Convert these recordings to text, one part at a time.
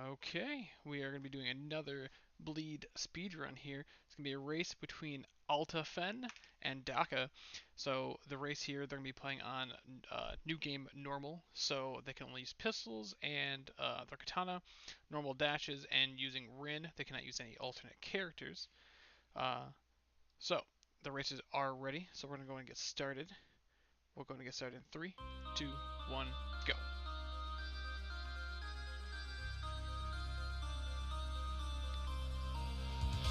Okay, we are going to be doing another bleed speedrun here. It's going to be a race between Altafen and Daka. So the race here, they're going to be playing on new game normal, so they can only use pistols and their katana, normal dashes, and using Wryn, they cannot use any alternate characters. Uh, so the races are ready, so we're going to go and get started. We're going to get started in 3, 2, 1, go.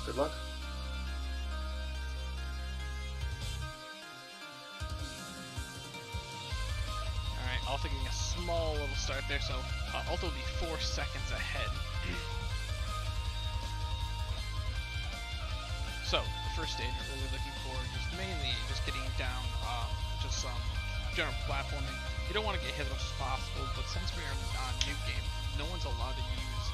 Good luck. Alright, Alta getting a small little start there, so Alta will be 4 seconds ahead. So, the first stage we're really looking for mainly getting down just some general platforming. You don't want to get hit as much as possible, but since we are on new game, no one's allowed to use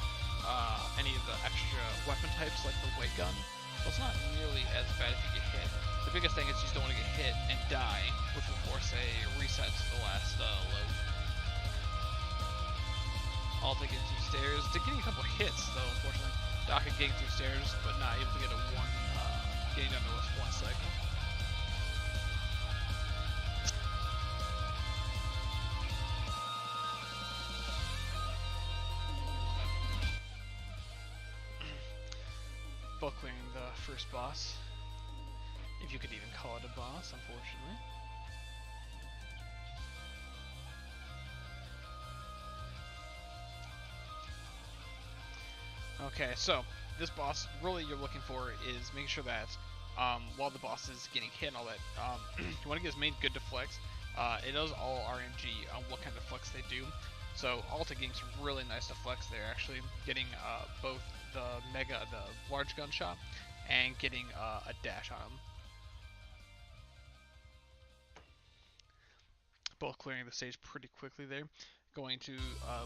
any of the extra weapon types like the weight gun. So it's not nearly as bad if you get hit. The biggest thing is you just don't want to get hit and die, which will force a reset to the last load. Alta getting through stairs. They're getting a couple hits though, unfortunately. Daka getting through stairs, but not able to get getting down to one cycle. Both clearing the first boss, if you could even call it a boss, unfortunately. Okay, so this boss, really you're looking for is making sure that while the boss is getting hit and all that, you want to get his main good deflects. It does all RNG on what kind of deflects they do. So Alta getting some really nice deflects there, actually getting both the large gunshot, and getting a dash on him. Both clearing the stage pretty quickly there. Going to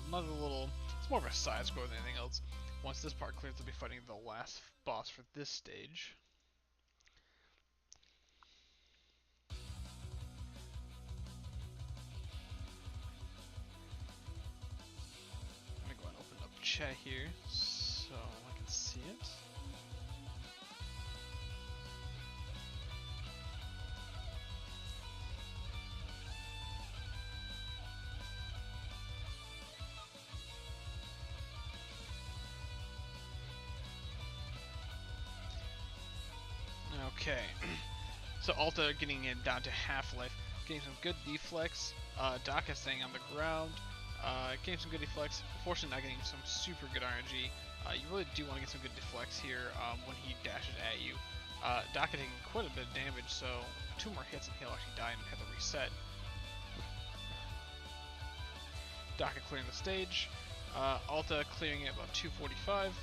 another little, it's more of a side scroll than anything else. Once this part clears, they'll be fighting the last boss for this stage. I'm gonna go and open up chat here so I can see it. Okay, so Alta getting it down to half-life, getting some good deflects. Daka staying on the ground, getting some good deflects. Unfortunately, not getting some super good RNG. You really do want to get some good deflects here when he dashes at you. Daka taking quite a bit of damage, so 2 more hits and he'll actually die and have to reset. Daka clearing the stage. Alta clearing it about 245.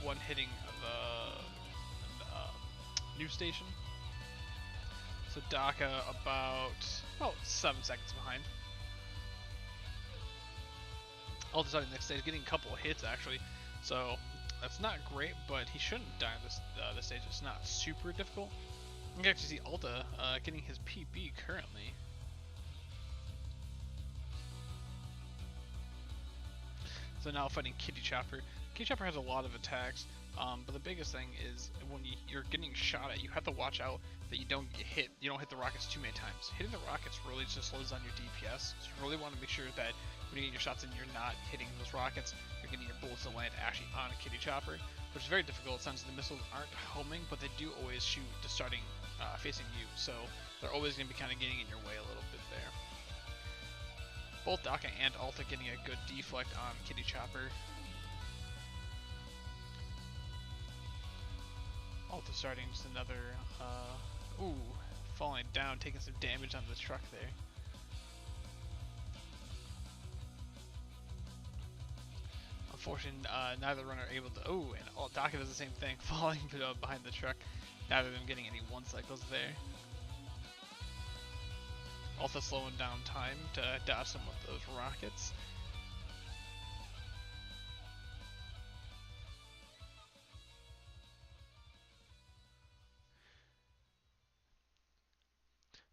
One hitting the new station. So Daka about 7 seconds behind. Alta starting the next stage, getting a couple of hits actually. So that's not great, but he shouldn't die this stage. It's not super difficult. You can actually see Alta getting his PB currently. So now fighting Kitty Chopper. Kitty Chopper has a lot of attacks, but the biggest thing is when you're getting shot at, you have to watch out that you don't get hit. You don't hit the rockets too many times. Hitting the rockets really just slows down your DPS, so you really want to make sure that when you get your shots in, you're not hitting those rockets. You're getting your bullets to land actually on a Kitty Chopper, which is very difficult since the missiles aren't homing, but they do always shoot to starting facing you, so they're always going to be kind of getting in your way a little bit there. Both Daka and Alta getting a good deflect on Kitty Chopper. Alta starting just another, falling down, taking some damage on the truck there. Unfortunately, neither runner are able to, and Daka does the same thing, falling behind the truck, neither of them getting any one cycles there. Also slowing down time to dodge some of those rockets.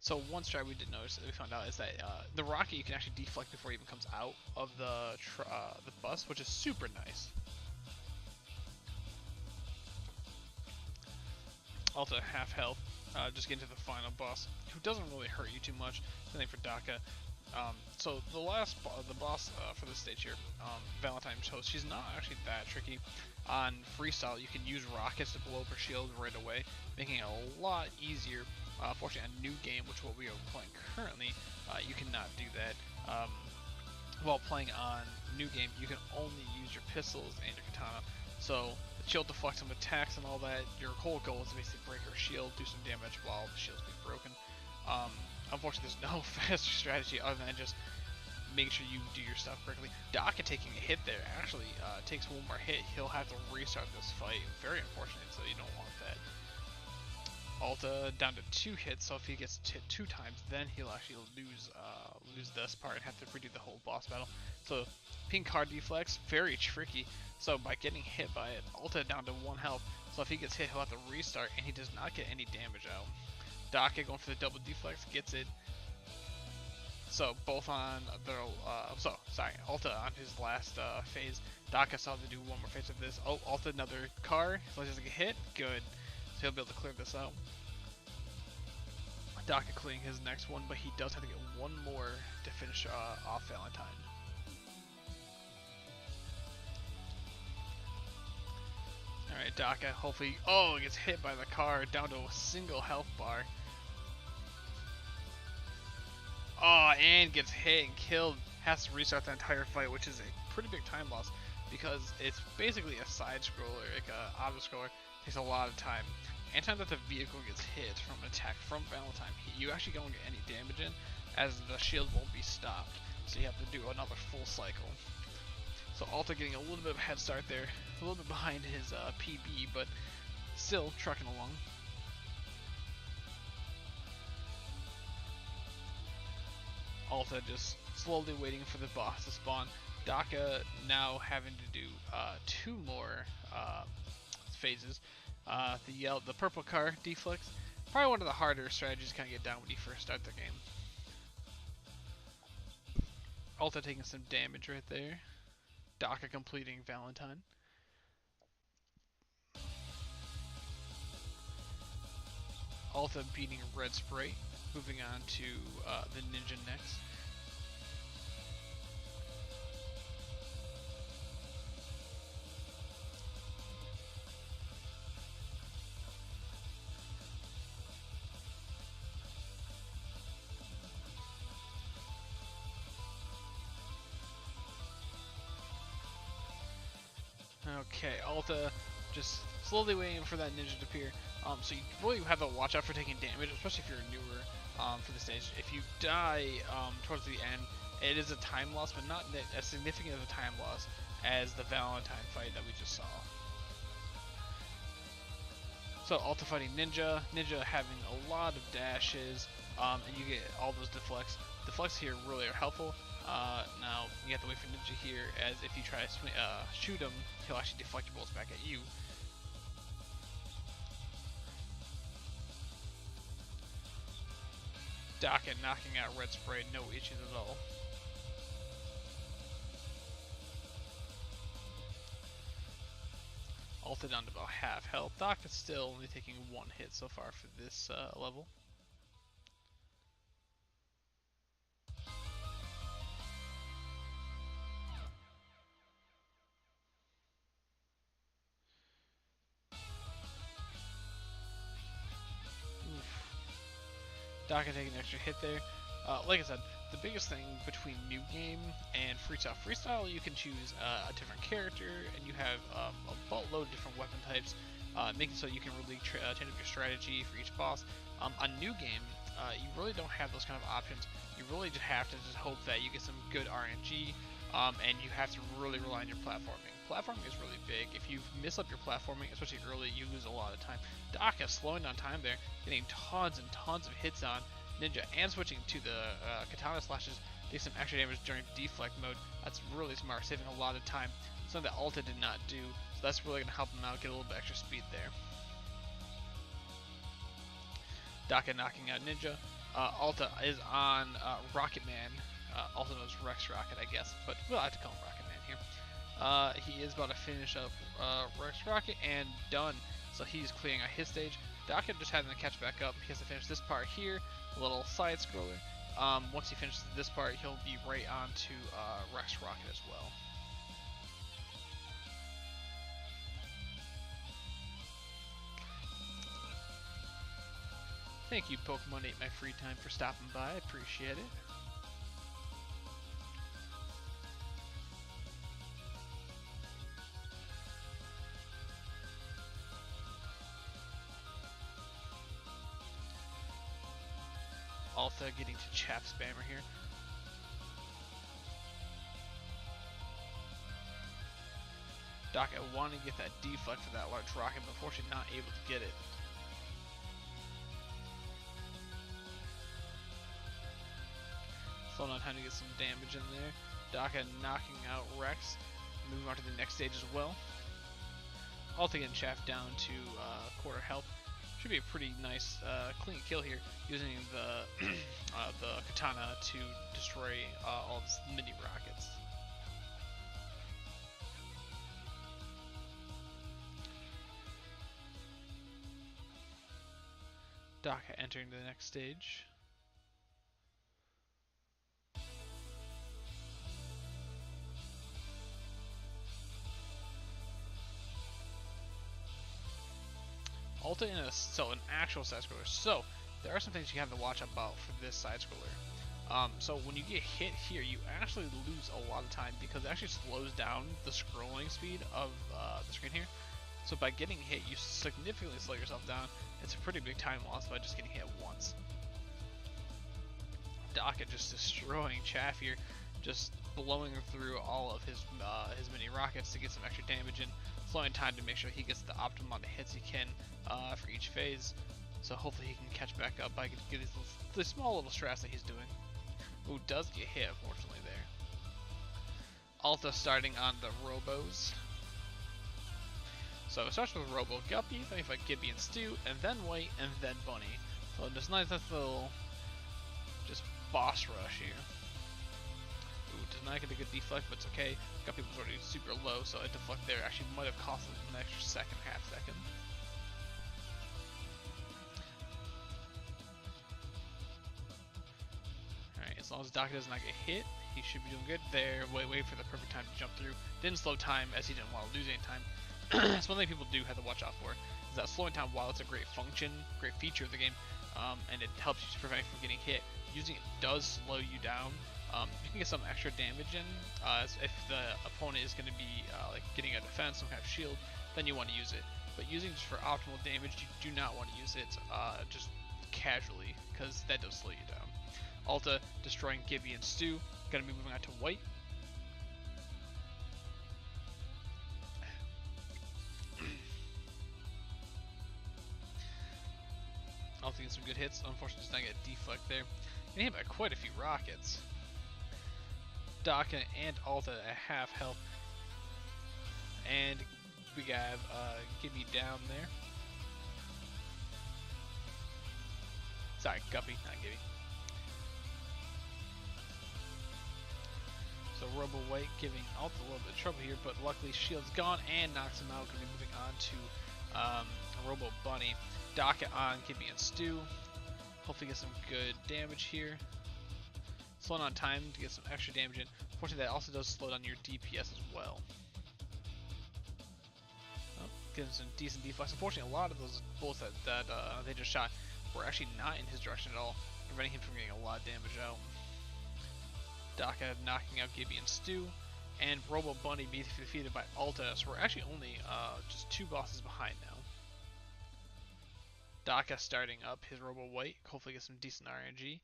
So one strat we did notice that we found out is that the rocket you can actually deflect before it even comes out of the bus, which is super nice. Also half health, just getting to the final boss, who doesn't really hurt you too much. Same thing for Daka. So the boss for this stage here, Valentine's Host, she's not actually that tricky. On freestyle, you can use rockets to blow up her shield right away, making it a lot easier. Fortunately, on New Game, which is what we are playing currently, you cannot do that. While playing on New Game, you can only use your pistols and your katana. So the shield deflects some attacks and all that. Your whole goal is to basically break her shield, do some damage while the shield's being broken. Unfortunately, there's no faster strategy other than just make sure you do your stuff correctly. Daka taking a hit there actually takes one more hit. He'll have to restart this fight. Very unfortunate, so you don't want that. Alta down to 2 hits, so if he gets hit 2 times, then he'll actually lose this part and have to redo the whole boss battle. So pink card deflects, very tricky. So by getting hit by it, Alta down to 1 health. So if he gets hit, he'll have to restart, and he does not get any damage out. Daka going for the double deflex, gets it. So both on their, Alta on his last phase. Daka saw to do one more phase of this. Oh, Alta another car, so he doesn't get hit. Good. So he'll be able to clear this out. Daka clearing his next one, but he does have to get one more to finish off Valentine. Alright, Daka hopefully, gets hit by the car down to a single health bar. And gets hit and killed. Has to restart the entire fight, which is a pretty big time loss because it's basically a side scroller, like a auto scroller. Takes a lot of time. Anytime that the vehicle gets hit from an attack from Valentine, you actually don't get any damage in, as the shield won't be stopped. So you have to do another full cycle. So Alta getting a little bit of a head start there, a little bit behind his PB, but still trucking along. Alta just slowly waiting for the boss to spawn. Daka now having to do 2 more phases. The purple car deflects, probably one of the harder strategies to kind of get down when you first start the game. Alta taking some damage right there. Daka completing Valentine. Alta beating Red Sprite. Moving on to the ninja next. Okay, Alta just slowly waiting for that ninja to appear. So you really have to watch out for taking damage, especially if you're newer for the stage. If you die towards the end, it is a time loss, but not as significant of a time loss as the Valentine fight that we just saw. So Alta fighting Ninja, Ninja having a lot of dashes, and you get all those deflects. Deflects here really are helpful. Now you have to wait for Ninja here, as if you try to shoot him, he'll actually deflect your bullets back at you. Daka knocking out Red Spray, no issues at all. Alta down to about half health. Daka's still only taking 1 hit so far for this level. Daka taking an extra hit there. Like I said, the biggest thing between New Game and Freestyle. Freestyle, you can choose a different character, and you have a boatload of different weapon types, making so you can really change up your strategy for each boss. On New Game, you really don't have those kind of options. You really just have to just hope that you get some good RNG, and you have to really rely on your platforming. Platforming is really big. If you miss up your platforming, especially early, you lose a lot of time. Daka slowing down time there, getting tons and tons of hits on Ninja, and switching to the katana slashes, take some extra damage during deflect mode. That's really smart, saving a lot of time. Something that Alta did not do, so that's really going to help him out, get a little bit extra speed there. Daka knocking out Ninja. Alta is on Rocket Man, also known as Rex Rocket, I guess, but we'll have to call him Rocket Man here. He is about to finish up Rex Rocket and done. So he's clearing out his stage. Daka just having to catch back up. He has to finish this part here, a little side scroller. Once he finishes this part, he'll be right on to Rex Rocket as well. Thank you, Pokemon Ate My Free Time, for stopping by. I appreciate it. Alta getting to Chap Spammer here. Daka wanting to get that deflect for that large rocket, but unfortunately not able to get it. Slowing on time to get some damage in there. Daka knocking out Rex. Moving on to the next stage as well. Alta getting chaffed down to quarter health. Should be a pretty nice clean kill here, using the the katana to destroy all these mini rockets. Daka entering the next stage. Alta in an actual side scroller. So there are some things you have to watch about for this side scroller. So when you get hit here, you actually lose a lot of time because it actually slows down the scrolling speed of the screen here. So by getting hit, you significantly slow yourself down. It's a pretty big time loss by just getting hit once. Daka just destroying Chaff here, just blowing through all of his mini rockets to get some extra damage in, slowing time to make sure he gets the optimum amount of hits he can for each phase. So hopefully he can catch back up by getting these small little strats that he's doing. Who does get hit, unfortunately, there. Alta starting on the Robos. So it starts with Robo Guppy, then we fight Gibby and Stu, and then White, and then Bunny. So just nice little just boss rush here. Ooh, does not get a good deflect, but it's okay. Guppy was already super low, so a deflect there actually might have cost him an extra second, half second. Alright, as long as Daka does not get hit, he should be doing good. There, wait for the perfect time to jump through. Didn't slow time as he didn't want to lose any time. That's one thing people do have to watch out for, is that slowing time, while it's a great function, great feature of the game, and it helps you to prevent you from getting hit, using it does slow you down. You can get some extra damage in, if the opponent is going to be like getting a defense, some kind of shield, then you want to use it. But using just for optimal damage, you do not want to use it just casually, because that does slow you down. Alta destroying Gibby and Stu, going to be moving on to White. Alta getting some good hits. Unfortunately, does not get a deflect there. And hit by quite a few rockets. Daka and Alta at half health. And we got Gibby down there. Sorry, Guppy, not Gibby. So Robo White giving Alta a little bit of trouble here, but luckily shield's gone and knocks him out. Going to be moving on to Robo Bunny. Daka on Gibby and Stu. Hopefully get some good damage here. Slowing on time to get some extra damage in. Unfortunately, that also does slow down your DPS as well. Oh, getting some decent deflex. Unfortunately, a lot of those bullets that they just shot were actually not in his direction at all, preventing him from getting a lot of damage out. Daka knocking out Gibby and Stu, and Robo Bunny being defeated by Alta, so we're actually only just 2 bosses behind now. Daka starting up his Robo White, hopefully get some decent RNG.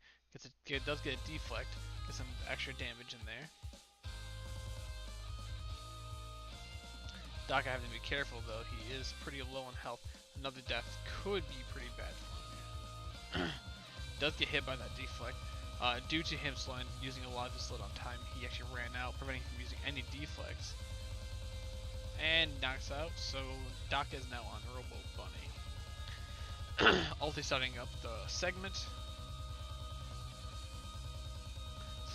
Does get a deflect, get some extra damage in there. Daka having to be careful though, he is pretty low on health. Another death could be pretty bad for him. Does get hit by that deflect. Due to him using a lot of his slowdown time, he actually ran out, preventing him from using any deflects. And knocks out, so Daka is now on Robo Bunny. Alta starting up the segment.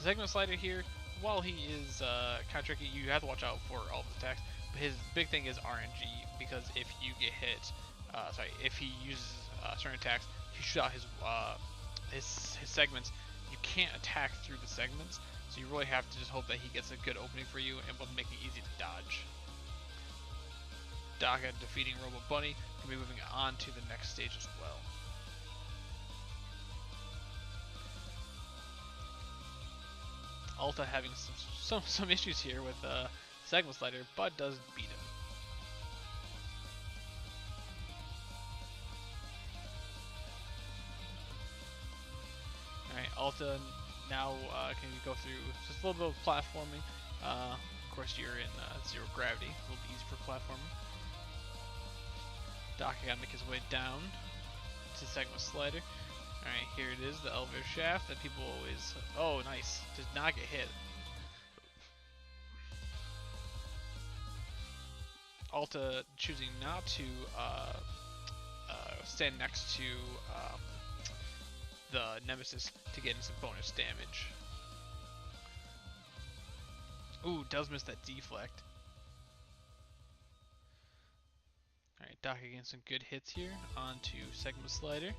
So segment slider here, while he is kind of tricky, you have to watch out for all of his attacks. But his big thing is RNG, because if you get hit, if he uses certain attacks, he shoots out his segments. You can't attack through the segments, so you really have to just hope that he gets a good opening for you and will make it easy to dodge. Daka defeating Robo Bunny, can be moving on to the next stage as well. Alta having some issues here with segment slider, but does beat him. Alright, Alta now can you go through just a little bit of platforming. Of course, you're in zero gravity, a little bit easy for platforming. Daka gotta make his way down to segment slider. Alright, here it is, the elevator shaft that people always... Oh, nice. Did not get hit. Alta choosing not to stand next to the Nemesis to get in some bonus damage. Ooh, does miss that deflect. Alright, Daka getting some good hits here onto segment slider.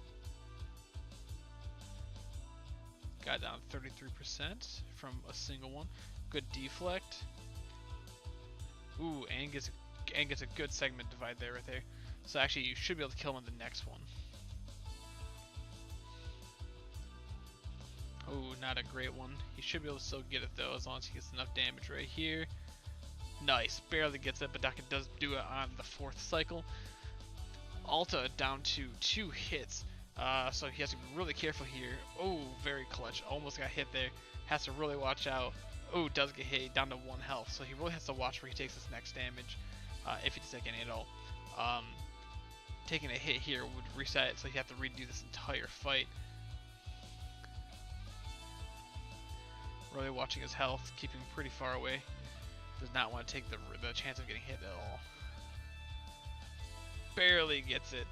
Got down 33% from a single one. Good deflect. Ooh, and gets a good segment divide there right there. So actually you should be able to kill him on the next one. Ooh, not a great one. He should be able to still get it though, as long as he gets enough damage right here. Nice, barely gets it, but Daka does do it on the 4th cycle. Alta down to 2 hits. So he has to be really careful here. Oh, very clutch. Almost got hit there. Has to really watch out. Oh, does get hit down to 1 health. So he really has to watch where he takes his next damage. If he does take any at all. Taking a hit here would reset it, so he'd have to redo this entire fight. Really watching his health, keeping pretty far away. Does not want to take the chance of getting hit at all. Barely gets it.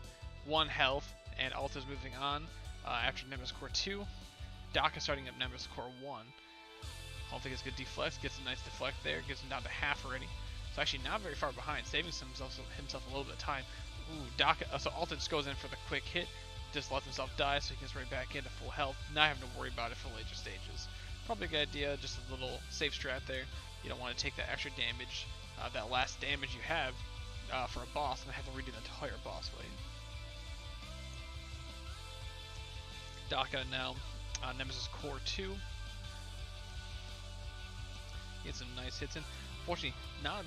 1 health. And Alta's moving on after Nemesis Core 2. Daka starting up Nemesis Core 1. Alta gets good deflect, gets a nice deflect there, gets him down to half already. So actually not very far behind, saving himself a little bit of time. Ooh, Daka, so Alta just goes in for the quick hit, just lets himself die so he gets right back into full health, not having to worry about it for later stages. Probably a good idea, just a little safe strat there. You don't want to take that extra damage, that last damage you have for a boss, and have to redo the entire boss fight. Daka now, Nemesis Core 2. Gets some nice hits in. Fortunately, not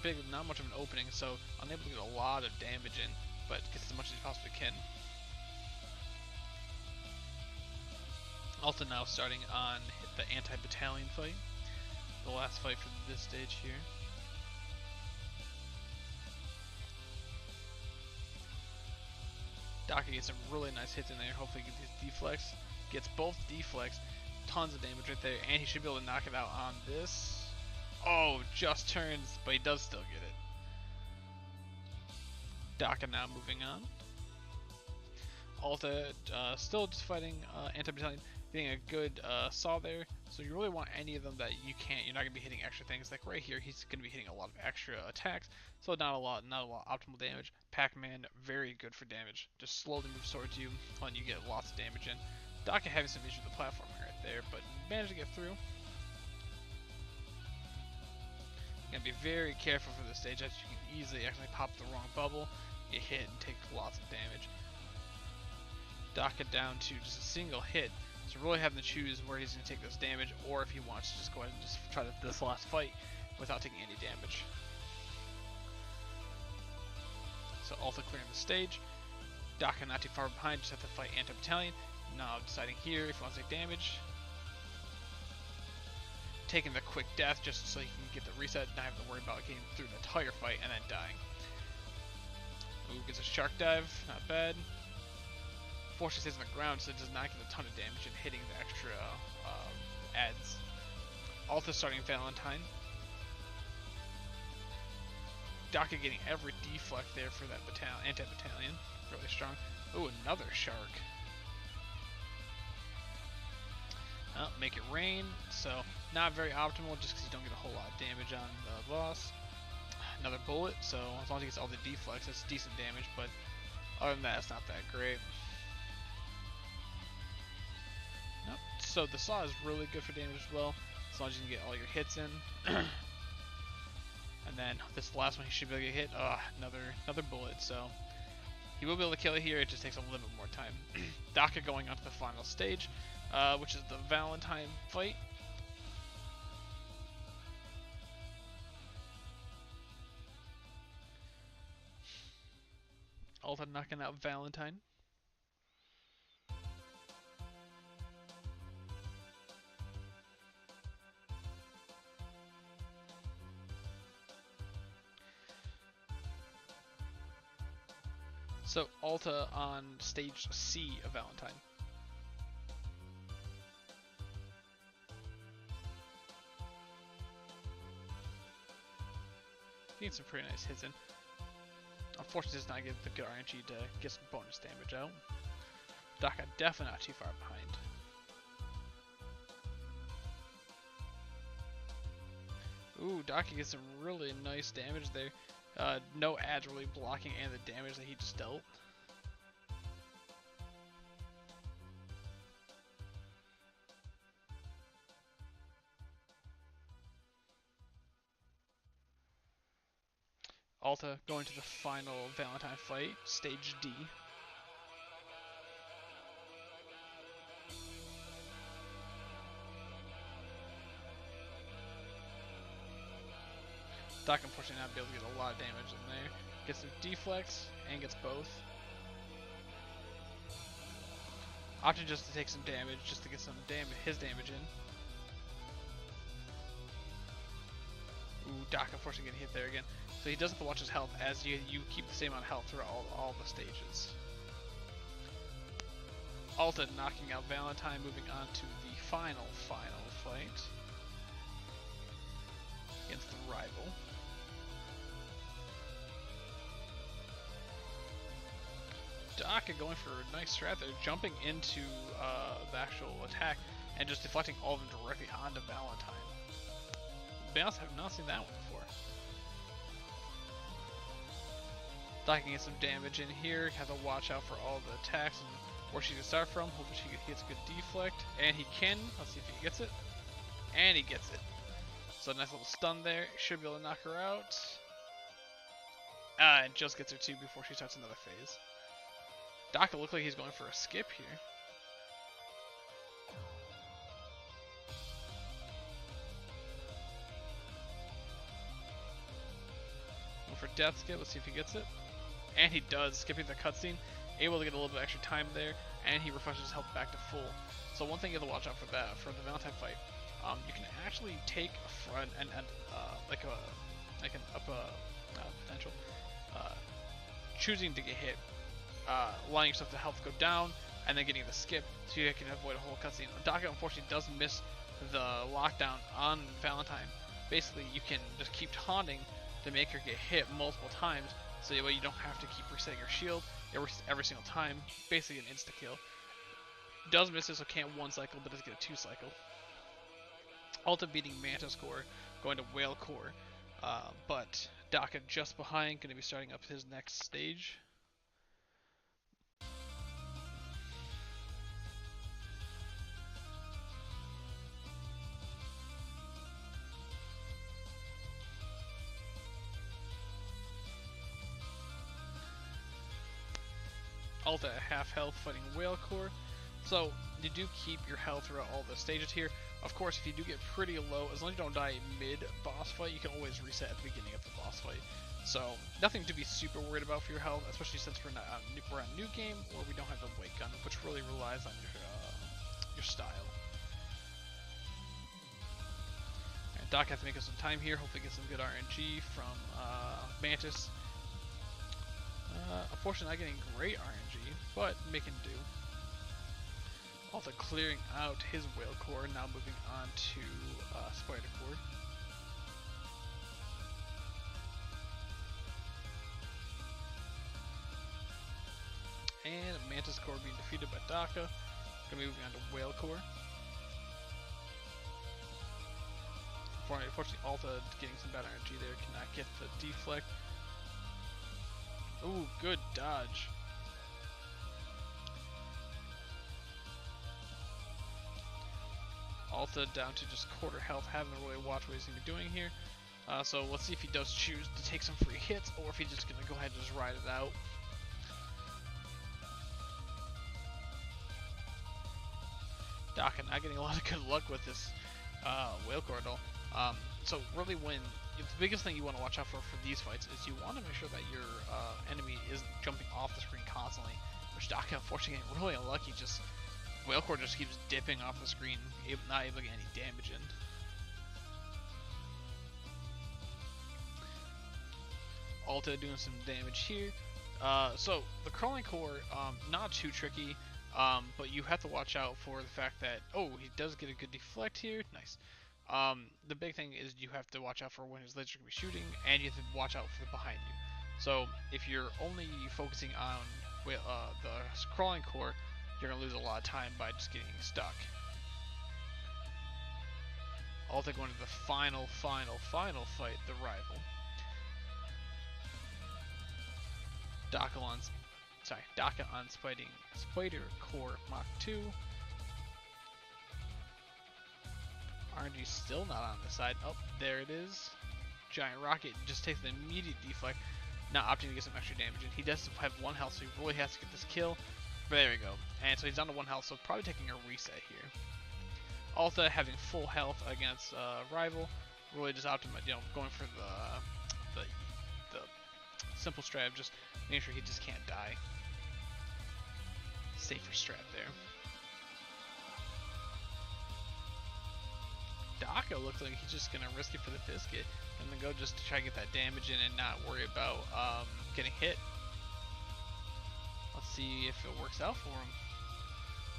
much of an opening, so unable to get a lot of damage in, but gets as much as he possibly can. Alta now starting on the anti-battalion fight, the last fight for this stage here. Daka gets some really nice hits in there. Hopefully he gets his deflects. Gets both deflects. Tons of damage right there. And he should be able to knock it out on this. Oh, just turns, but he does still get it. Daka now moving on. Alta still just fighting anti-battalion. Getting a good saw there. So you really want any of them that you can't. You're not going to be hitting extra things. Like right here, he's going to be hitting a lot of extra attacks. So not a lot optimal damage. Pac-Man, very good for damage. Just slowly moves towards you, letting you get lots of damage in. Daka having some issues with the platforming right there, but managed to get through. You gotta be very careful for this stage, as you can easily actually pop the wrong bubble, get hit, and take lots of damage. Daka down to just a single hit, so really having to choose where he's going to take this damage, or if he wants to just go ahead and just try this last fight without taking any damage. So Alta clearing the stage. Daka not too far behind, just have to fight anti-battalion. Now deciding here if he wants to take damage. Taking the quick death just so he can get the reset, not having to worry about getting through the entire fight and then dying. Ooh, gets a shark dive, not bad. Fortunately stays on the ground, so it does not get a ton of damage and hitting the extra adds. Alta starting Valentine. Daka getting every deflect there for that anti-battalion. Really strong. Ooh, another shark. Make it rain, so Not very optimal, just because you don't get a whole lot of damage on the boss. Another bullet, so as long as he gets all the deflex, it's decent damage, but other than that, it's not that great. Nope. So the saw is really good for damage as well, as long as you can get all your hits in. And then this last one, he should be able to get hit. Another bullet, so he will be able to kill it here, it just takes a little bit more time. Daka going on to the final stage, which is the Valentine fight. Alta knocking out Valentine. So Alta on stage C of Valentine. He needs some pretty nice hits in. Unfortunately, does not get the good RNG to get some bonus damage out. Daka definitely not too far behind. Ooh, Daka gets some really nice damage there. No ads really blocking and the damage that he just dealt. Alta going to the final Valentine fight, stage D. Daka unfortunately not be able to get a lot of damage in there. Gets some deflex and gets both. Opting just to take some damage, just to get some his damage in. Ooh, Daka unfortunately getting hit there again. So he does have to watch his health as you keep the same amount of health throughout all the stages. Alta knocking out Valentine, moving on to the final fight against the rival. Daka going for a nice strat there, jumping into the actual attack and just deflecting all of them directly onto Valentine. To be honest, I have not seen that one before. Daka can get some damage in here, have to watch out for all the attacks and where she can start from. Hopefully she gets a good deflect, and he can. Let's see if he gets it. And he gets it. So nice little stun there, should be able to knock her out. And just gets her too before she starts another phase. Daka looks like he's going for a skip here. Going for death skip, let's see if he gets it. And he does, skipping the cutscene. Able to get a little bit extra time there, and he refreshes his health back to full. So one thing you have to watch out for that, for the Valentine fight, you can actually take a front and like an up potential, choosing to get hit, allowing yourself to health go down, and then getting the skip, so you can avoid a whole cutscene. Daka unfortunately does miss the lockdown on Valentine. Basically, you can just keep taunting to make her get hit multiple times, so that way you don't have to keep resetting your shield every single time. Basically an insta kill. Does miss it, so can't one cycle, but does get a 2 cycle. Alta beating Mantis Core, going to Whale Core, but Daka just behind, going to be starting up his next stage. Alta at half health fighting Whale Core. So you do keep your health throughout all the stages here. Of course, if you do get pretty low, as long as you don't die mid-boss fight, you can always reset at the beginning of the boss fight. So nothing to be super worried about for your health, especially since we're on new game where we don't have the weight gun, which really relies on your style. And Doc has to make us some time here. Hopefully, get some good RNG from Mantis. Unfortunately, not getting great RNG, but making do. Also clearing out his Whale Core, now moving on to Spider Core. And Mantis Core being defeated by Daka. Gonna be moving on to Whale Core. Unfortunately, Alta getting some bad energy there. Cannot get the deflect. Ooh, good dodge. Alta down to just quarter health, having to really watch what he's going to be doing here. So let's see if he does choose to take some free hits, or if he's just going to go ahead and just ride it out. Daka not getting a lot of good luck with this Whale Corridor. So really the biggest thing you want to watch out for these fights is you want to make sure that your enemy isn't jumping off the screen constantly, which Daka unfortunately getting really unlucky. Just Whale Corridor just keeps dipping off the screen, not able to get any damage in. Alta doing some damage here. So the crawling core, not too tricky, but you have to watch out for the fact that, oh, he does get a good deflect here. Nice. The big thing is you have to watch out for when his lasers can be shooting, and you have to watch out for behind you. So if you're only focusing on the crawling core, you're going to lose a lot of time by just getting stuck. Alta going to the final fight, the rival. Daka on Spider Core Mach 2. RNG still not on the side. Oh, there it is. Giant Rocket just takes an immediate deflect, not opting to get some extra damage in. He does have 1 health, so he really has to get this kill. But there we go. And so he's down to 1 health, so probably taking a reset here. Alta having full health against rival, really just optimizing, going for the simple strat of just making sure he just can't die. Safer strat there. Daka looks like he's just gonna risk it for the biscuit and then go just to try to get that damage in and not worry about getting hit. Let's see if it works out for him.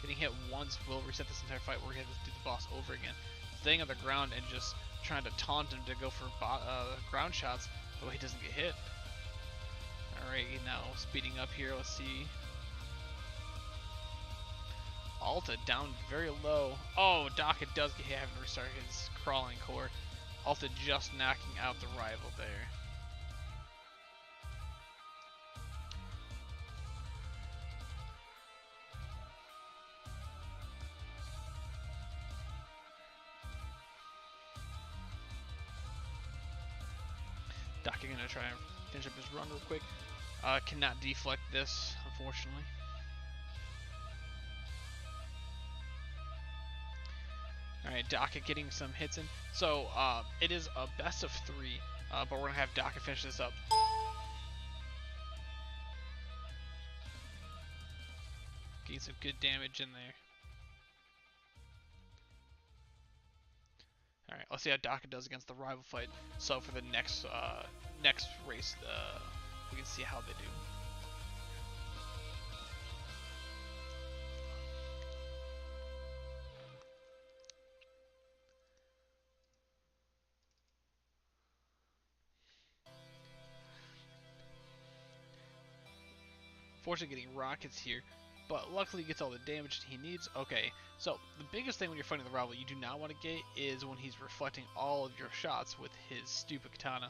Getting hit once will reset this entire fight. We're gonna have to do the boss over again. Staying on the ground and just trying to taunt him to go for ground shots, but he doesn't get hit. Alright, now speeding up here. Let's see. Alta down very low. Oh, Daka does get hit, having to restart his crawling core. Alta just knocking out the rival there. Daka gonna try and finish up his run real quick. Cannot deflect this, unfortunately. Alright, Daka getting some hits in. So, it is a best of 3, but we're going to have Daka finish this up. Getting some good damage in there. Alright, let's see how Daka does against the rival fight. So for the next race, we can see how they do. Fortunately getting rockets here, but luckily he gets all the damage he needs. Okay, so the biggest thing when you're fighting the rival you do not want to get is when he's reflecting all of your shots with his stupid katana.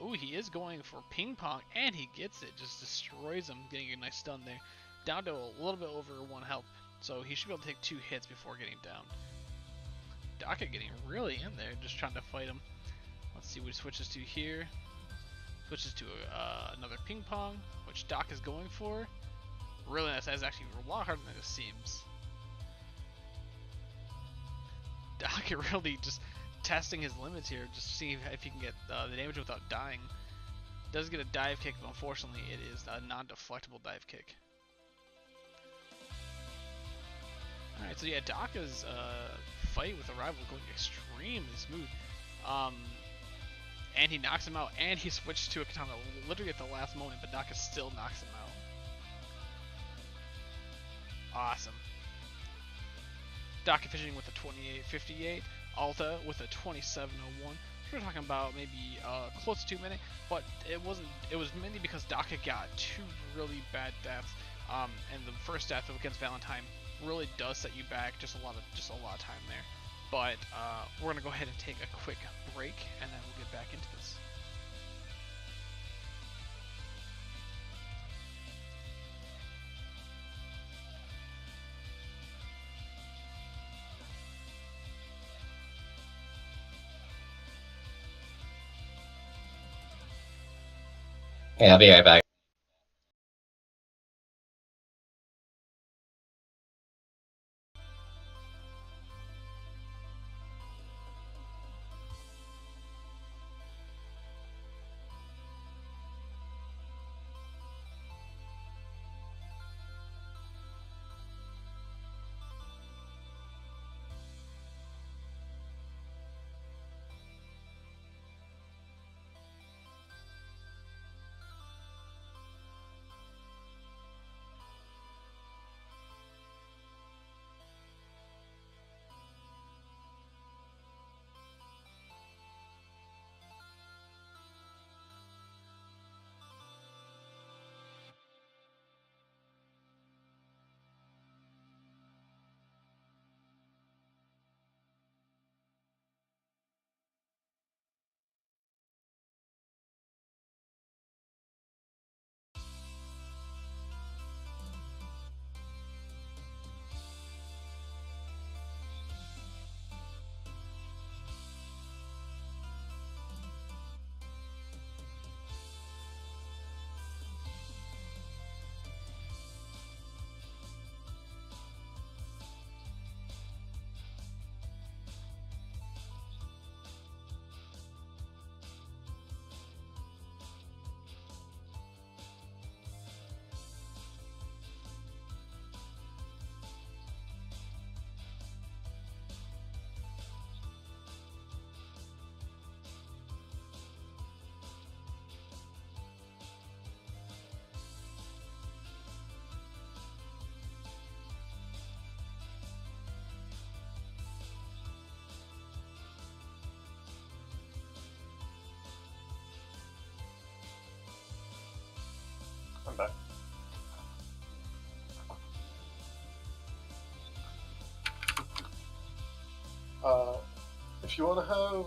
Ooh, he is going for ping pong, and he gets it. Just destroys him, getting a nice stun there. Down to a little bit over 1 health, so he should be able to take 2 hits before getting down. Daka getting really in there, just trying to fight him. Let's see what he switches to here. Switches to another ping pong, which Daka's going for. Really nice. That's actually a lot harder than it seems. Daka really just testing his limits here, just seeing if he can get the damage without dying. Does get a dive kick, but unfortunately it is a non-deflectable dive kick. Alright, so yeah, Daka's fight with the rival going extremely smooth. And he knocks him out, and he switched to a katana literally at the last moment, but Daka still knocks him out. Awesome. Daka finishing with a 28.58, Alta with a 27.01. We're talking about maybe close to 2 minutes, but it wasn't. It was mainly because Daka got 2 really bad deaths, and the first death against Valentine really does set you back just a lot of time there. But we're gonna go ahead and take a quick break, and then we'll get back into this. Yeah, I'll be right back. I'm back. If you want to have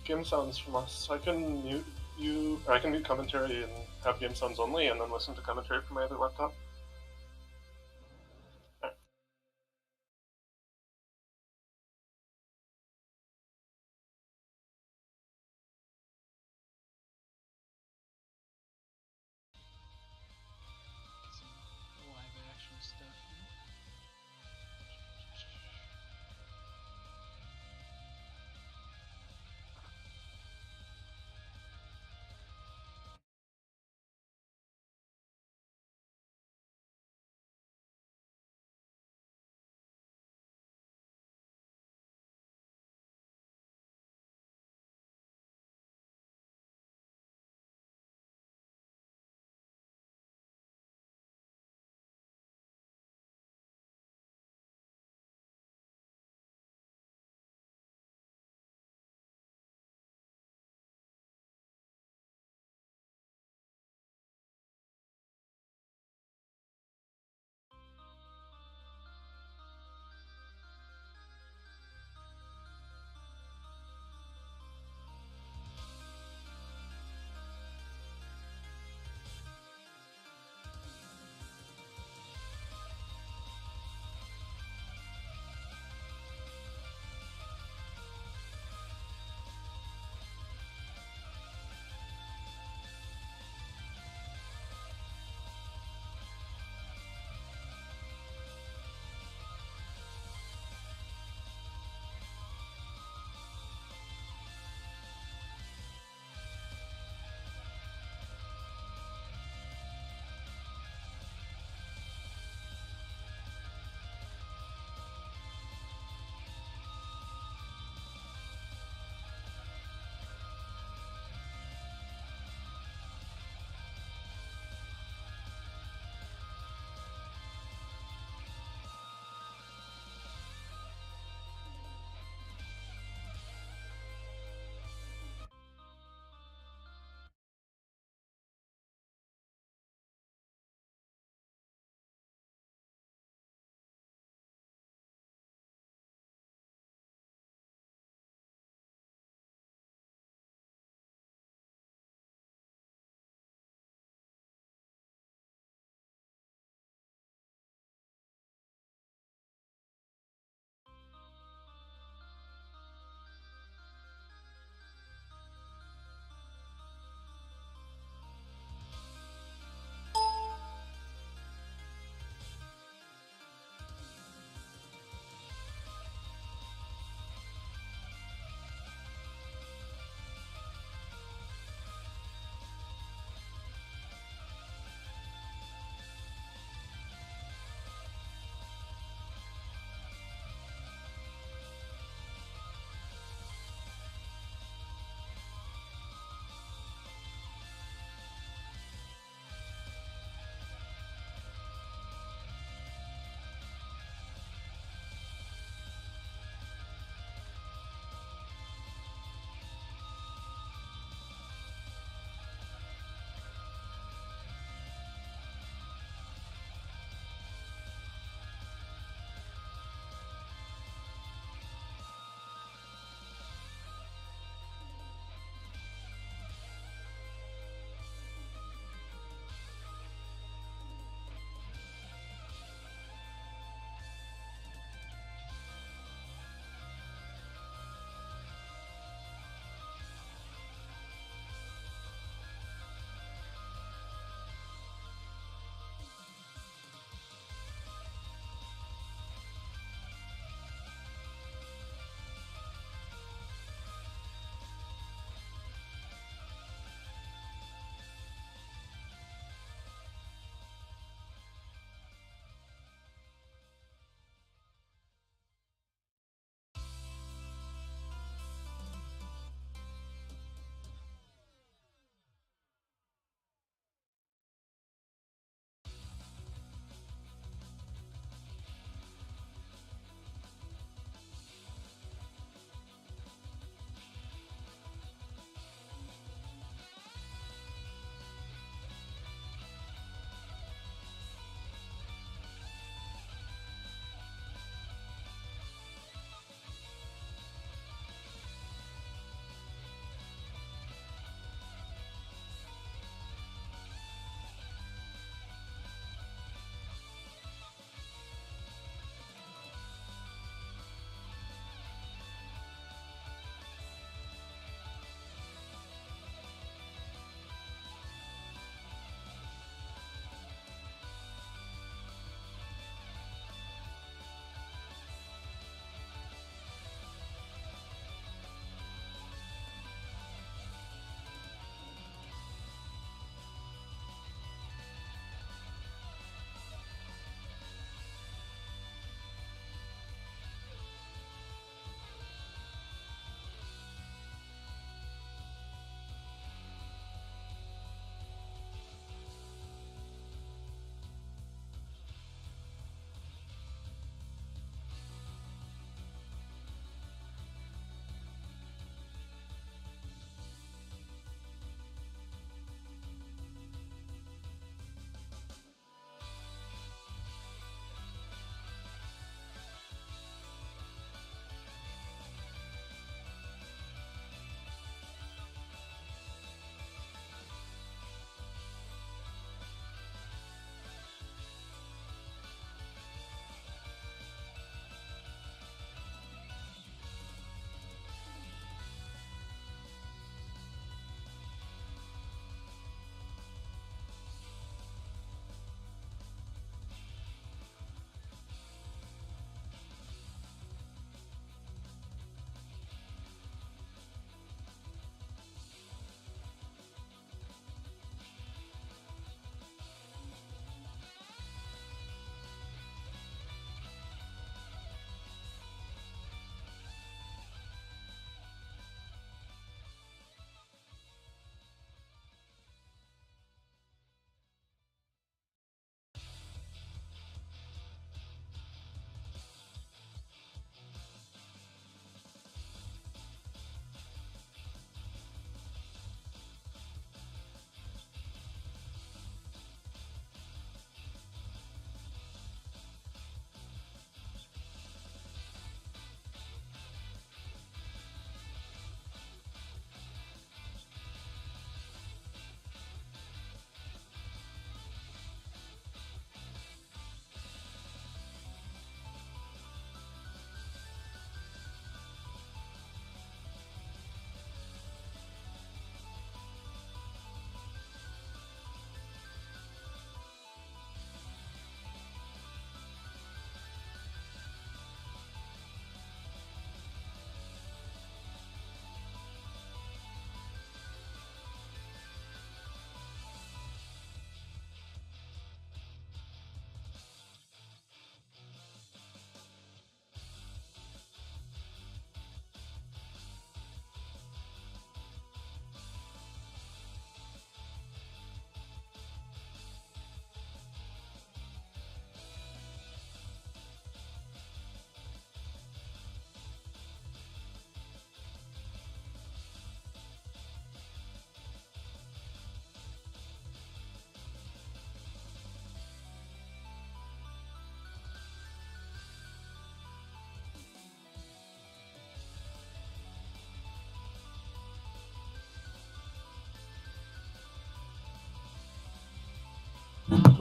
game sounds from us, I can mute you, or I can mute commentary and have game sounds only, and then listen to commentary from my other laptop.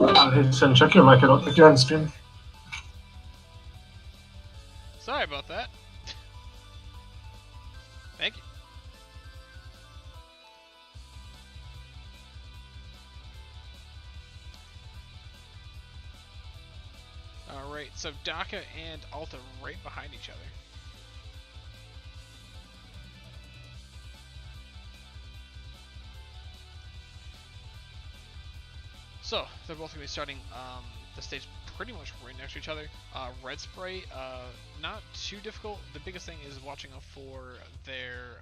Hey, Sin, check your mic. I don't think you're on stream. Sorry about that. Thank you. Alright, so Daka and Alta right behind each other. So, they're both going to be starting the stage pretty much right next to each other. Red Sprite, not too difficult. The biggest thing is watching out for their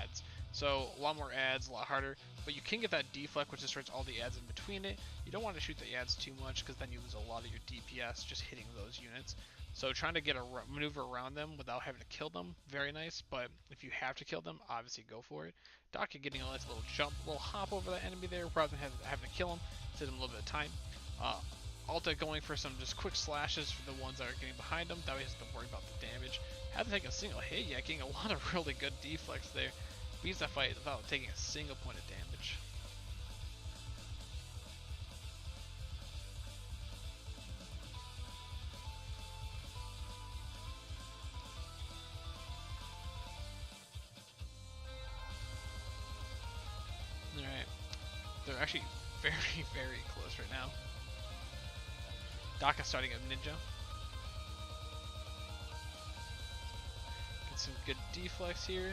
ads. So, a lot more ads, a lot harder. But you can get that deflect, which destroys all the ads in between it. You don't want to shoot the ads too much, because then you lose a lot of your DPS just hitting those units. So, trying to get a maneuver around them without having to kill them, very nice. But if you have to kill them, obviously go for it. Daka getting a nice little jump, little hop over that enemy there, rather than having to kill him. Save him a little bit of time. Alta going for some just quick slashes for the ones that are getting behind him. That way he doesn't have to worry about the damage. Hasn't taken a single hit yet, getting a lot of really good deflects there. Beats that fight without taking a single point of damage. Alright. They're actually very, very close right now. Daka starting a ninja. Get some good deflects here.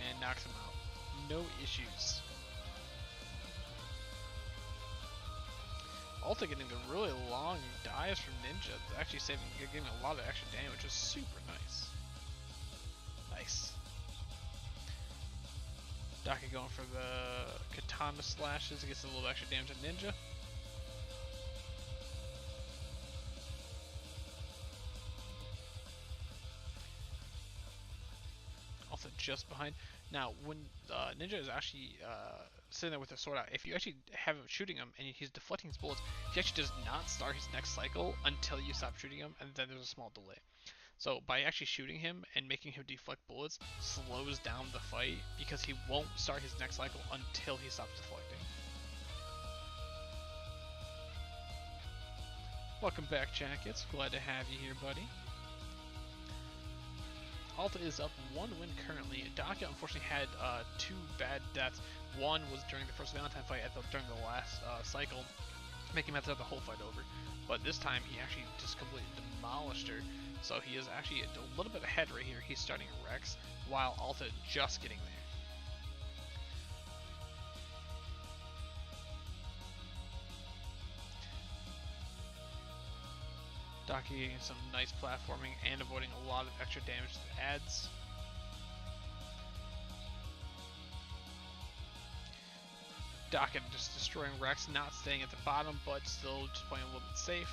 And knocks him out. No issues. Alta getting the really long dives from ninja. Actually giving a lot of extra damage, which is super nice. Nice. Daka going for the katana slashes, gets a little extra damage to ninja. Also just behind. Now, when ninja is actually sitting there with his sword out, if you actually have him shooting him and he's deflecting his bullets, he actually does not start his next cycle until you stop shooting him, and then there's a small delay. So by actually shooting him and making him deflect bullets slows down the fight because he won't start his next cycle until he stops deflecting. Welcome back, Jackets. Glad to have you here, buddy. Alta is up 1 win currently. Daka unfortunately had 2 bad deaths. One was during the first Valentine fight during the last cycle, making him have to have the whole fight over. But this time he actually just completely demolished her. So he is actually a little bit ahead right here. He's starting Rex, while Alta just getting there. Daka getting some nice platforming and avoiding a lot of extra damage to the ads. Daka just destroying Rex, not staying at the bottom, but still just playing a little bit safe.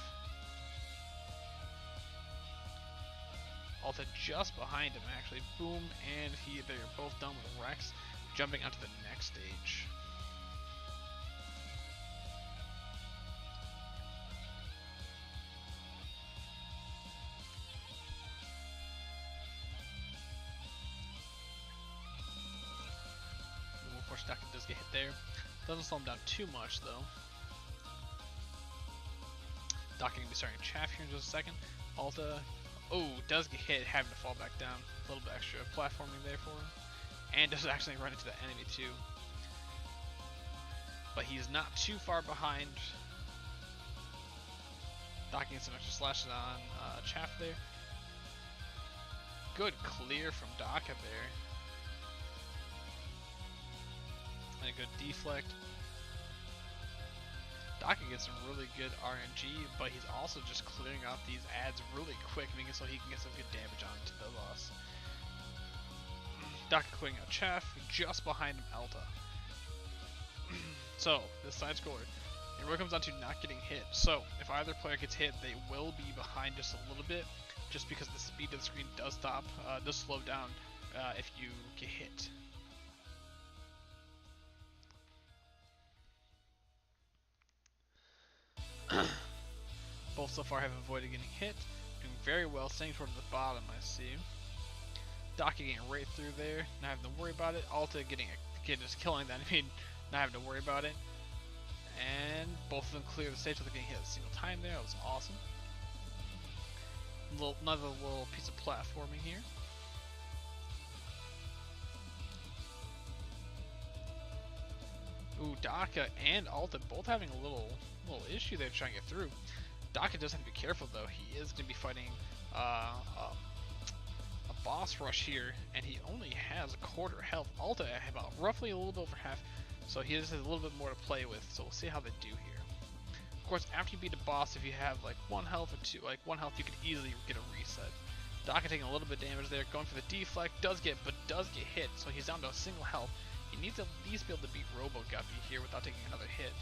Alta just behind him actually. Boom, and they're both done with Rex, jumping onto the next stage. Of course, Daka does get hit there. Doesn't slow him down too much though. Daka can be starting chaff here in just a second. Alta, does get hit, having to fall back down. A little bit extra platforming there for him. And does actually run into the enemy too. But he's not too far behind. Daka getting some extra slashes on chaff there. Good clear from Daka there. And a good deflect. Daka gets some really good RNG, but he's also just clearing out these ads really quick, making it so he can get some good damage onto the boss. Daka clearing out chaff, just behind him Alta. So, this side scroller, it really comes down to not getting hit. So, if either player gets hit, they will be behind just a little bit, just because the speed of the screen does slow down if you get hit. Both so far have avoided getting hit, doing very well, staying towards the bottom, I see. Daka getting right through there, not having to worry about it. Alta just killing that. I mean, not having to worry about it. And both of them clear the stage without getting hit a single time there. That was awesome. Another little piece of platforming here. Ooh, Daka and Alta both having a little issue there trying to get through. Daka does have to be careful though. He is going to be fighting a boss rush here, and he only has a quarter health. Alta about roughly a little bit over half, so he just has a little bit more to play with. So we'll see how they do here. Of course, after you beat a boss, if you have like 1 health or 2, like 1 health, you can easily get a reset. Daka taking a little bit of damage there, going for the deflect, does get hit, so he's down to a single health. He needs to at least be able to beat Robo Guppy here without taking another hit.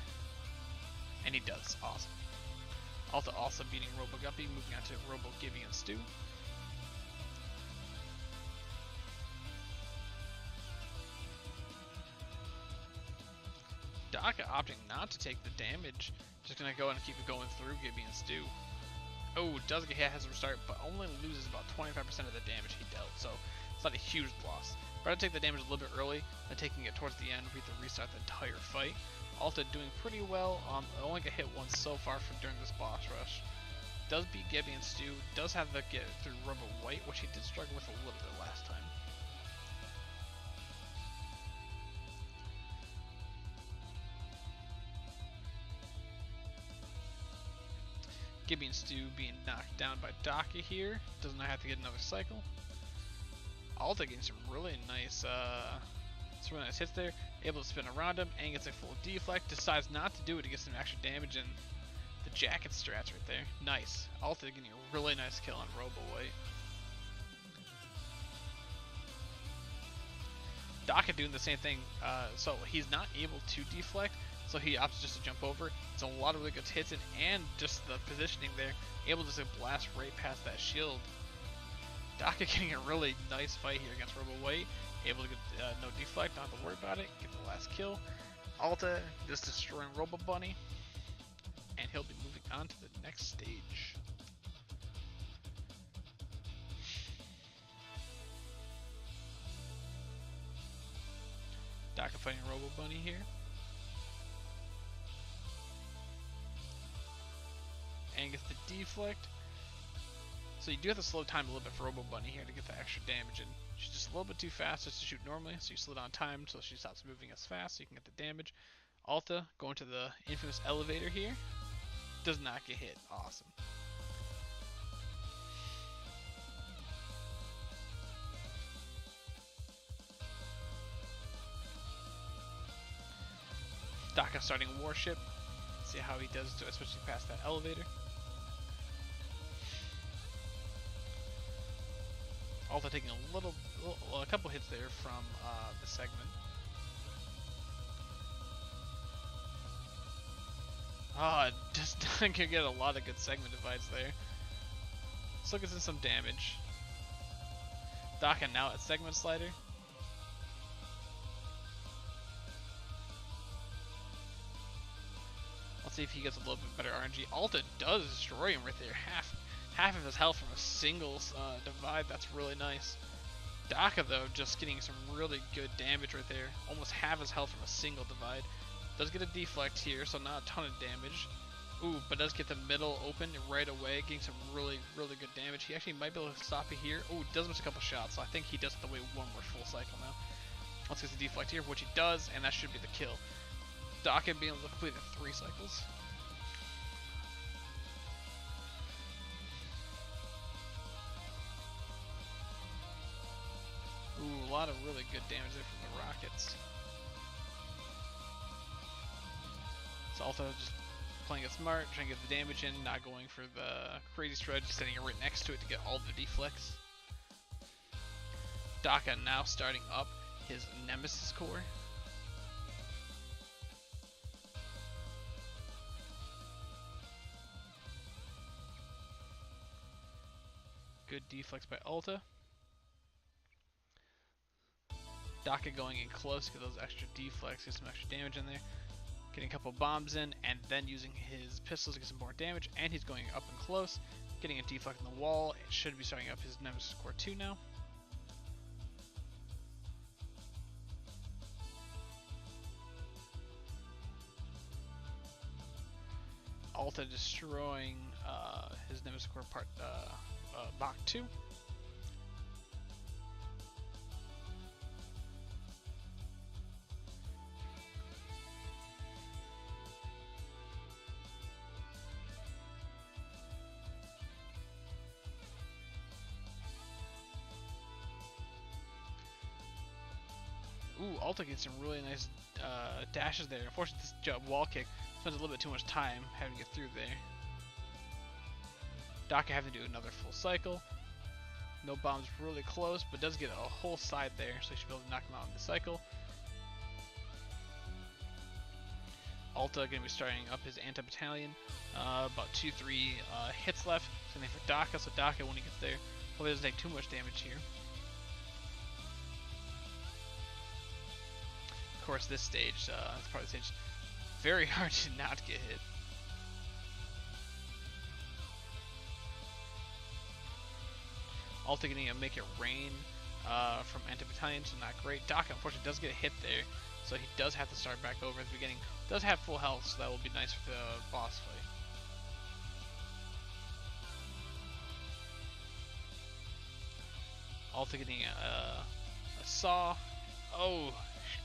And he does. Awesome. Alta also beating Robo Guppy, moving on to Robo Gibby and Stew. Daka opting not to take the damage, just gonna go and keep it going through Gibby and Stew. Oh, does get hit, has to restart, but only loses about 25% of the damage he dealt, so it's not a huge loss. Better take the damage a little bit early than taking it towards the end. We have to restart the entire fight. Alta doing pretty well. Only got hit once so far during this boss rush. Does beat Gibby and Stew. Does have the get through Robo White, which he did struggle with a little bit last time. Gibby and Stew being knocked down by Daka here. Does not have to get another cycle. Alta getting some really nice hits there. Able to spin around him and gets a full deflect. Decides not to do it to get some extra damage in the jacket strats right there. Nice. Alta getting a really nice kill on Robo White. Daka doing the same thing. So he's not able to deflect, so he opts just to jump over. It's a lot of really good hits in, and just the positioning there, able to just blast right past that shield. Daka getting a really nice fight here against Robo White. Able to get no deflect, not have to worry about it. Get the last kill. Alta just destroying Robo Bunny, and he'll be moving on to the next stage. Daka fighting Robo Bunny here. And gets the deflect. So you do have to slow time a little bit for Robo Bunny here to get the extra damage in. She's just a little bit too fast just to shoot normally, so you slow down time so she stops moving as fast so you can get the damage. Alta going to the infamous elevator here. Does not get hit. Awesome. Daka starting Warship. See how he does, especially past that elevator. Alta taking a couple hits there from the segment. Just can get a lot of good segment divides there. Still gets in some damage. Daka now at segment slider. Let's see if he gets a little bit better RNG. Alta does destroy him right there. Half of his health from a single divide. That's really nice. Daka though just getting some really good damage right there. Almost half his health from a single divide. Does get a deflect here, so not a ton of damage. Ooh, but does get the middle open right away, getting some really good damage. He actually might be able to stop it here. Ooh, does miss a couple shots, so I think he does have to wait one more full cycle now. Let's get the deflect here, which he does, and that should be the kill. Daka being able to complete the 3 cycles. Ooh, a lot of really good damage there from the rockets. So Alta just playing it smart, trying to get the damage in, not going for the crazy stretch, setting it right next to it to get all the deflects. Daka now starting up his Nemesis core. Good deflects by Alta. Daka going in close, get those extra deflects, get some extra damage in there. Getting a couple bombs in, and then using his pistols to get some more damage, and he's going up and close, getting a deflect in the wall. It should be starting up his Nemesis core 2 now. Alta destroying his Nemesis Core part Mach 2. Ooh, Alta gets some really nice dashes there. Unfortunately, this wall kick spends a little bit too much time having to get through there. Daka having to do another full cycle. No bombs really close, but does get a whole side there, so he should be able to knock him out in the cycle. Alta going to be starting up his anti-battalion. About 2-3 hits left. Same thing for Daka, so Daka, when he gets there, hopefully doesn't take too much damage here. Of course, this stage, this part of the stage, very hard to not get hit. Alta getting to make it rain from anti-battalion, so not great. Daka, unfortunately, does get a hit there, so he does have to start back over at the beginning. Does have full health, so that will be nice for the boss fight. Alta getting a saw. Oh,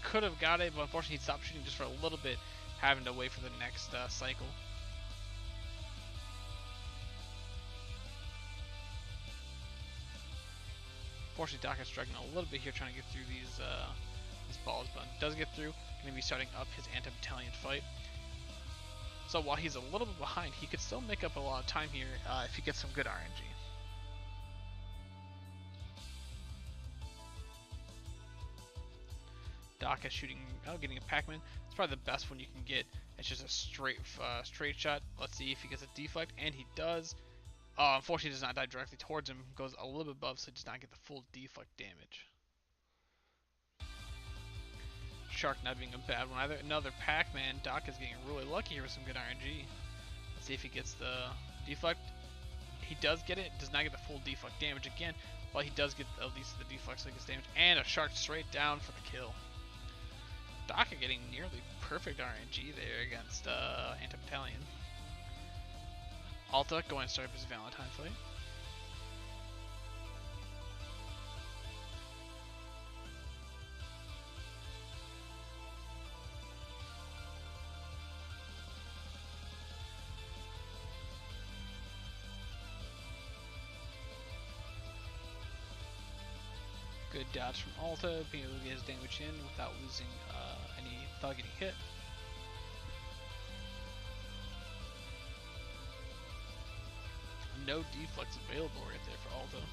could have got it, but unfortunately he stopped shooting just for a little bit, having to wait for the next cycle. Unfortunately, Daka's struggling a little bit here trying to get through these balls, but does get through. Going to be starting up his anti-battalion fight. So while he's a little bit behind, he could still make up a lot of time here if he gets some good RNG. Daka shooting, getting a Pac-Man. It's probably the best one you can get. It's just a straight shot. Let's see if he gets a deflect, and he does. Unfortunately, he does not die directly towards him. Goes a little bit above, so he does not get the full deflect damage. Shark not being a bad one either. Another Pac-Man. Daka's getting really lucky here with some good RNG. Let's see if he gets the deflect. He does get it. Does not get the full deflect damage again, but he does get at least the deflect, so he gets damage. And a Shark straight down for the kill. Daka getting nearly perfect RNG there against anti-battalion. Alta going to start up his Valentine fight. Good dodge from Alta, being able to get his damage in without losing without getting hit. No deflects available right there for Alta.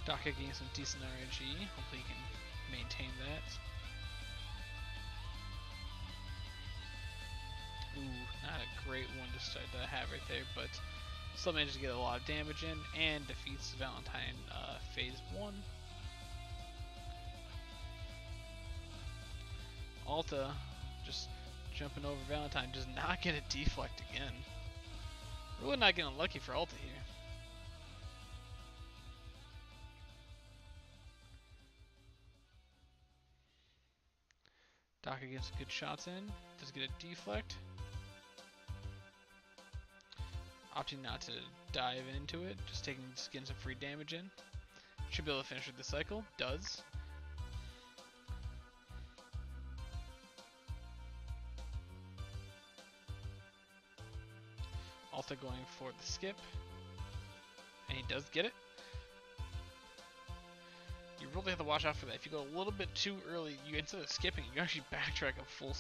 Daka getting some decent RNG. Hopefully he can maintain that. Ooh, not a great one to start to have right there, but still manages to get a lot of damage in and defeats Valentine phase 1. Alta just jumping over Valentine does not get a deflect again. Really not getting lucky for Alta here. Daka gets good shots in, does get a deflect. Opting not to dive into it, just getting some free damage in. Should be able to finish with the cycle, does. Alta going for the skip, and he does get it. You really have to watch out for that. If you go a little bit too early, you instead of skipping, you actually backtrack a full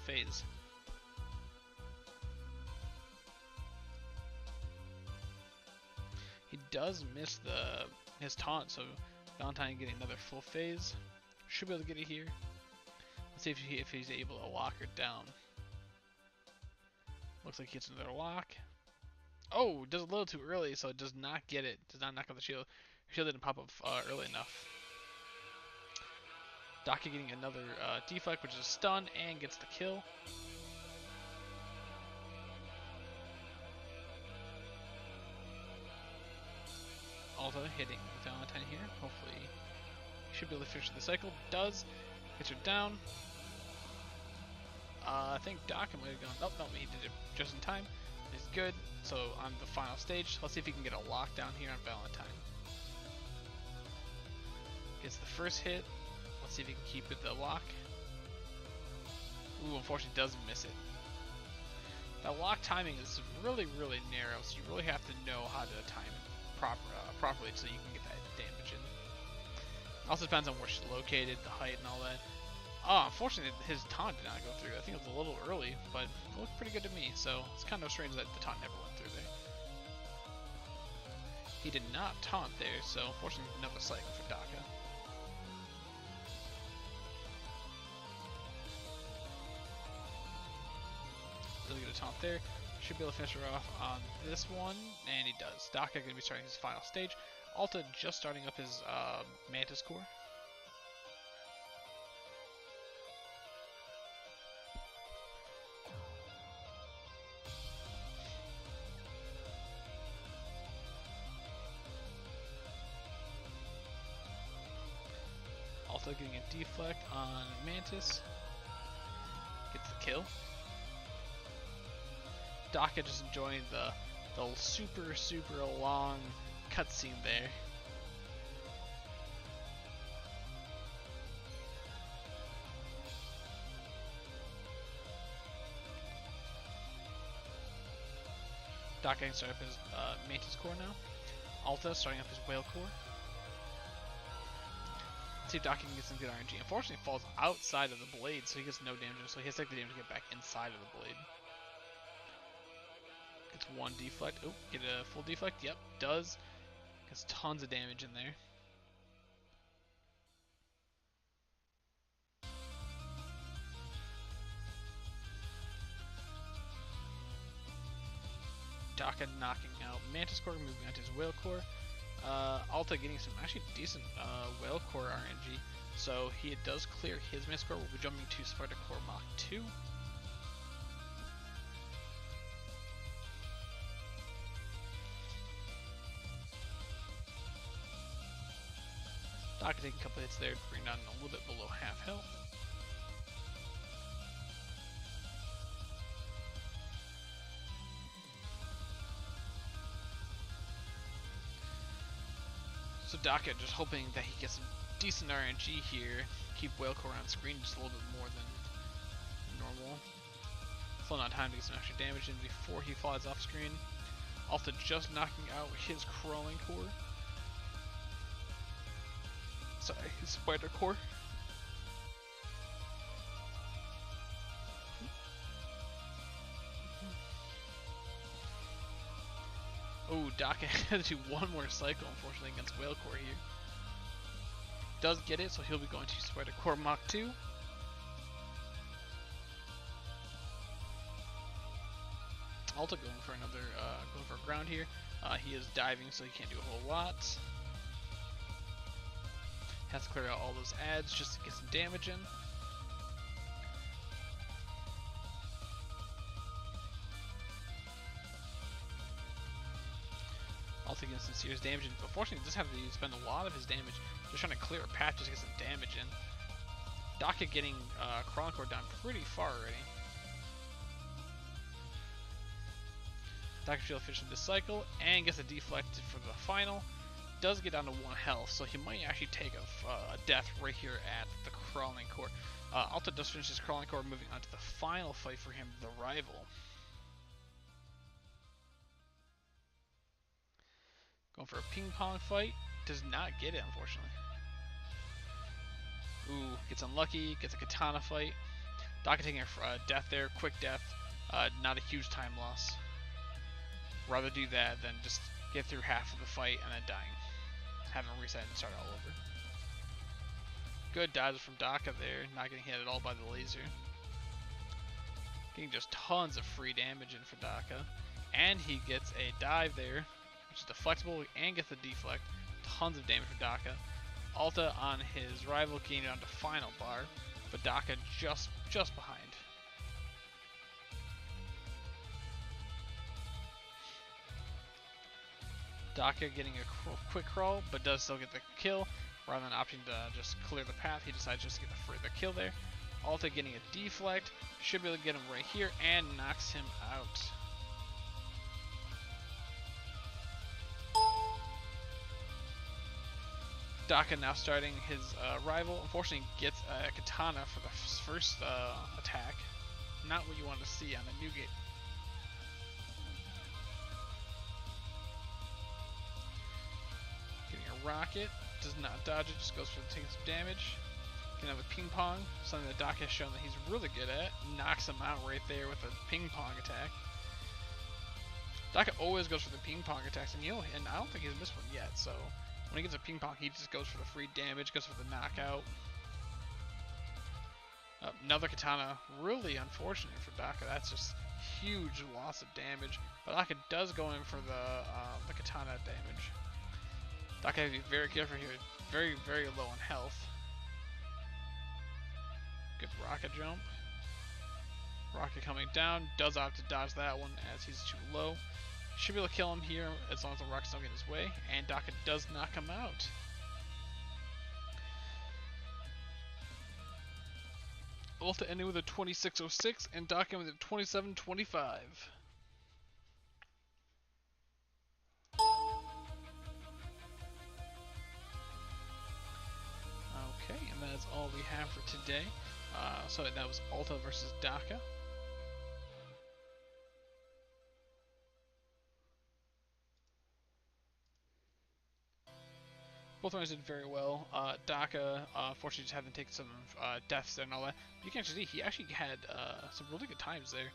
phase. He does miss his taunt, so Valentine getting another full phase. Should be able to get it here. Let's see if he's able to lock her down. Looks like he gets another lock. Oh, does a little too early, so it does not get it. Does not knock out the shield. Shield didn't pop up early enough. Daka getting another deflect, which is a stun, and gets the kill. Alta hitting Valentine here. Hopefully, he should be able to finish the cycle. Does. Gets her down. I think Daka might have gone. Oh, no, he did it just in time. He's good. So on the final stage, let's see if he can get a lockdown here on Valentine. Gets the first hit. Let's see if he can keep it the lock. Ooh, unfortunately doesn't miss it. That lock timing is really, really narrow, so you really have to know how to time it properly so you can get that damage in. Also depends on where she's located, the height and all that. Oh, unfortunately his taunt did not go through. I think it was a little early, but it looked pretty good to me, so it's kind of strange that the taunt never went through there. He did not taunt there, so unfortunately another cycle for Daka. Doesn't get a taunt there. Should be able to finish her off on this one, and he does. Daka going to be starting his final stage. Alta just starting up his Mantis Core. Alta getting a deflect on Mantis. Gets the kill. Daka just enjoying the super, super long cutscene there. Daka can start up his Mantis Core now. Alta starting up his Whale Core. Let's see if Daka can get some good RNG. Unfortunately, it falls outside of the blade, so he gets no damage, so he has to take the damage to get back inside of the blade. Gets one deflect. Oh, get a full deflect. Yep, does. Gets tons of damage in there. Daka knocking out Mantis Core, moving on to his Whale Core. Alta getting some actually decent Whale Core RNG. So he does clear his Mantis Core. We'll be jumping to Spider Core Mach 2. Daka taking a couple hits there to bring down a little bit below half health. So Daka just hoping that he gets some decent RNG here, keep Whale Core on screen just a little bit more than normal. Slowing on time to get some extra damage in before he flies off screen. Alta just knocking out his Crawling Core. Sorry, his Spider Core. Oh, Daka had to do one more cycle, unfortunately, against Whale Core here. Does get it, so he'll be going to Spider Core Mach 2. Alta going for another, going for a ground here. He is diving, so he can't do a whole lot. Has to clear out all those ads just to get some damage in. Alta getting some serious damage in, but fortunately he does have to spend a lot of his damage just trying to clear a path just to get some damage in. Daka getting Crawling Core down pretty far already. Daka should finish this cycle and gets a deflect for the final. Does get down to 1 health, so he might actually take a death right here at the Crawling Core. Alta does finish his Crawling Core, moving on to the final fight for him, the Rival. Going for a ping pong fight. Does not get it, unfortunately. Ooh, gets unlucky, gets a katana fight. Daka taking a death there, quick death. Not a huge time loss. Rather do that than just get through half of the fight and then dying. Having to reset and start all over. Good dodge from Daka there, not getting hit at all by the laser. Getting just tons of free damage in for Daka. And he gets a dive there, which is deflectible, and gets a deflect. Tons of damage for Daka. Alta on his rival getting down to final bar, but Daka just behind. Daka getting a quick crawl, but does still get the kill. Rather than opting to just clear the path, he decides just to get the kill there. Alta getting a deflect, should be able to get him right here, and knocks him out. Daka now starting his rival. Unfortunately, gets a katana for the first attack. Not what you want to see on the Newgate. Getting a rocket, does not dodge it, just goes for taking some damage. Can have a ping pong, something that Daka has shown that he's really good at. Knocks him out right there with a ping pong attack. Daka always goes for the ping pong attacks, and I don't think he's missed one yet. So when he gets a ping pong, he just goes for the free damage, goes for the knockout. Another katana, really unfortunate for Daka. That's just huge loss of damage. But Daka does go in for the katana damage. Daka has to be very careful here. Very, very low on health. Good rocket jump. Rocket coming down. Does opt to dodge that one as he's too low. Should be able to kill him here as long as the rockets don't get in his way. And Daka does knock him out. Alta ending with a 2606 and Daka with a 2725. Okay, and that's all we have for today. So that was Alta versus Daka. Both runners did very well. Daka, fortunately, just having taken some deaths there and all that. You can actually see he actually had some really good times there.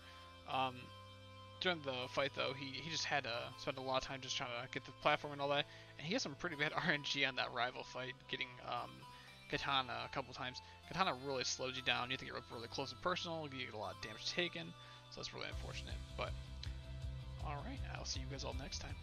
During the fight, though, he just had to spend a lot of time just trying to get the platform and all that. And he has some pretty bad RNG on that rival fight, getting Katana a couple times. Katana really slows you down. You have to get up really close and personal. You get a lot of damage taken. So that's really unfortunate. But, alright, I'll see you guys all next time.